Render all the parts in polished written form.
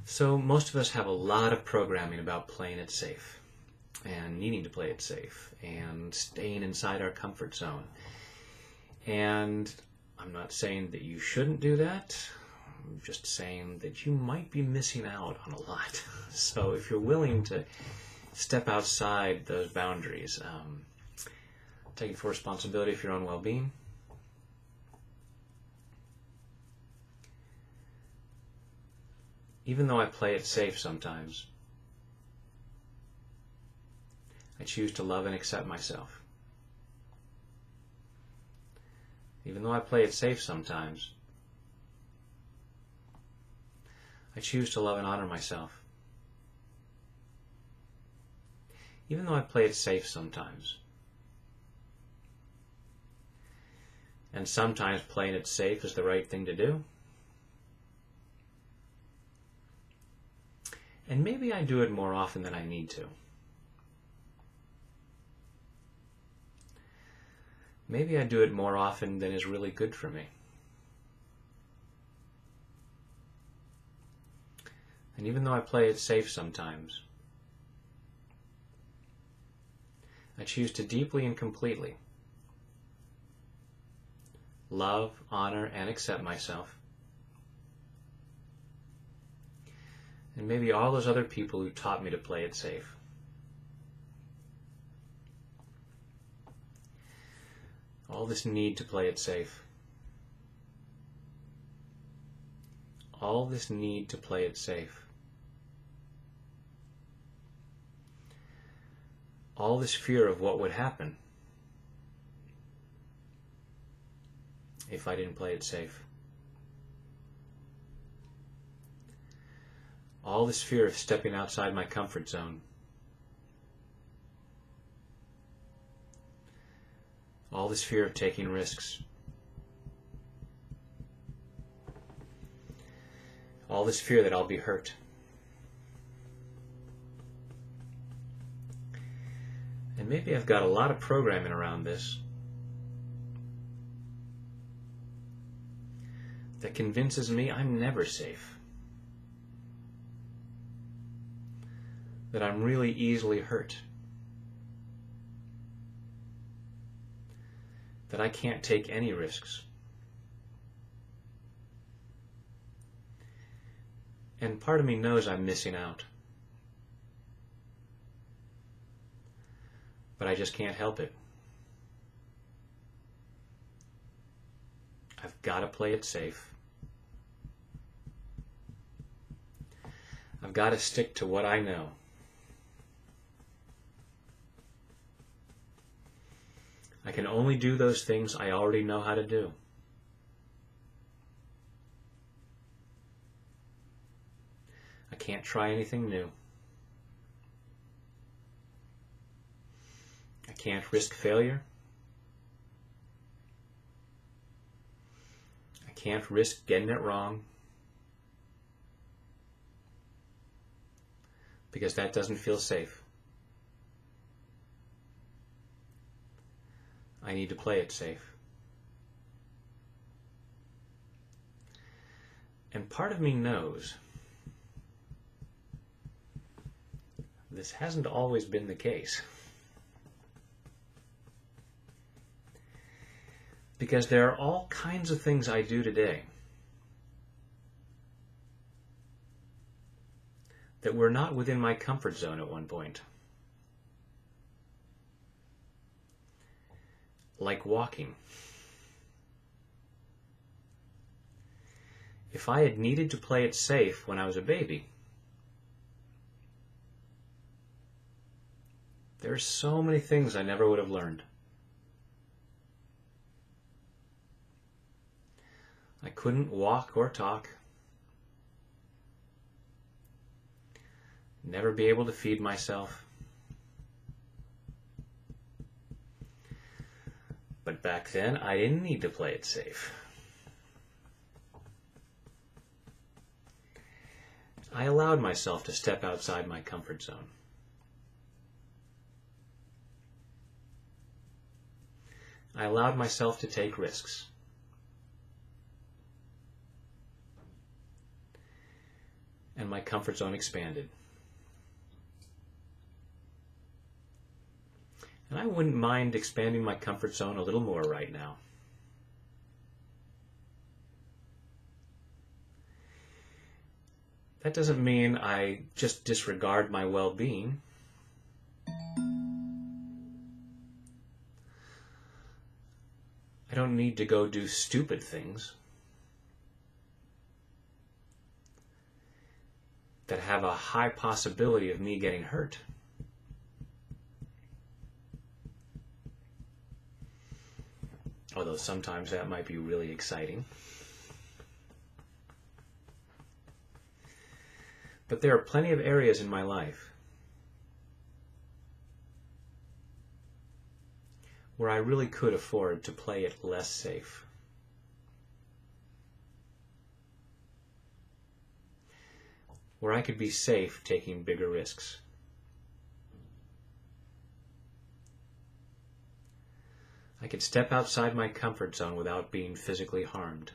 So most of us have a lot of programming about playing it safe and needing to play it safe and staying inside our comfort zone. And I'm not saying that you shouldn't do that. I'm just saying that you might be missing out on a lot. So if you're willing to step outside those boundaries, taking full responsibility for your own well-being, even though I play it safe sometimes, I choose to love and accept myself. Even though I play it safe sometimes, I choose to love and honor myself. Even though I play it safe sometimes, and sometimes playing it safe is the right thing to do, and maybe I do it more often than I need to. Maybe I do it more often than is really good for me. And even though I play it safe sometimes, I choose to deeply and completely love, honor, and accept myself. And maybe all those other people who taught me to play it safe. All this need to play it safe. All this need to play it safe. All this fear of what would happen if I didn't play it safe. All this fear of stepping outside my comfort zone. All this fear of taking risks. All this fear that I'll be hurt. And maybe I've got a lot of programming around this that convinces me I'm never safe. That I'm really easily hurt. That I can't take any risks. And part of me knows I'm missing out. But I just can't help it. I've got to play it safe. I've got to stick to what I know. I can only do those things I already know how to do. I can't try anything new. I can't risk failure. I can't risk getting it wrong. Because that doesn't feel safe. I need to play it safe. And part of me knows this hasn't always been the case. Because there are all kinds of things I do today that were not within my comfort zone at one point. Like walking. If I had needed to play it safe when I was a baby, there are so many things I never would have learned. I couldn't walk or talk. Never be able to feed myself. But back then, I didn't need to play it safe. I allowed myself to step outside my comfort zone. I allowed myself to take risks. and my comfort zone expanded. And I wouldn't mind expanding my comfort zone a little more right now. That doesn't mean I just disregard my well-being. I don't need to go do stupid things that have a high possibility of me getting hurt. Although sometimes that might be really exciting. But there are plenty of areas in my life where I really could afford to play it less safe. Where I could be safe taking bigger risks. I could step outside my comfort zone without being physically harmed.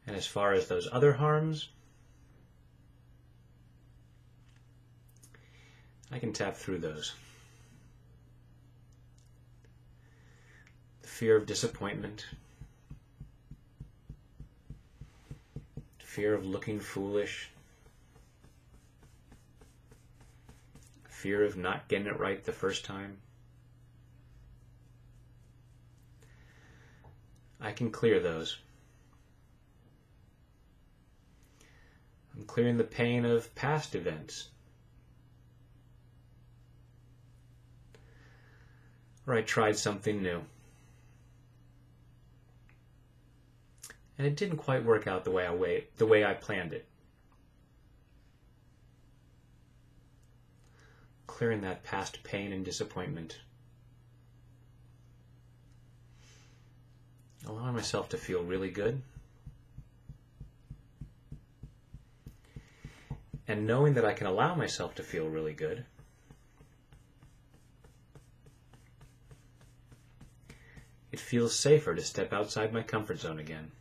And as far as those other harms, I can tap through those. The fear of disappointment, fear of looking foolish, fear of not getting it right the first time. I can clear those. I'm clearing the pain of past events, where I tried something new, and it didn't quite work out the way I planned it. Clearing that past pain and disappointment. Allowing myself to feel really good. And knowing that I can allow myself to feel really good, it feels safer to step outside my comfort zone again.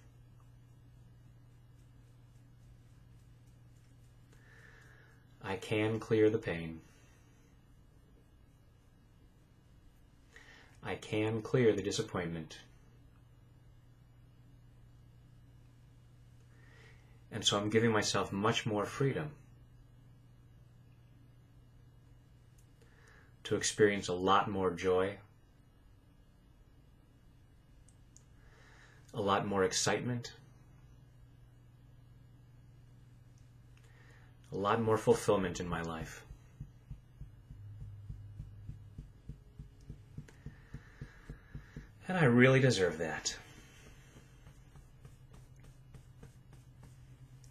I can clear the pain. I can clear the disappointment. And so I'm giving myself much more freedom to experience a lot more joy, a lot more excitement, a lot more fulfillment in my life. And I really deserve that.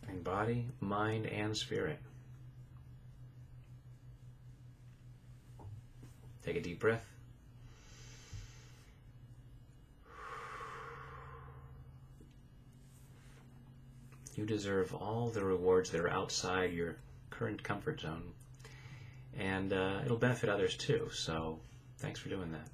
In body, mind, and spirit. Take a deep breath. You deserve all the rewards that are outside your current comfort zone. And it'll benefit others too. So thanks for doing that.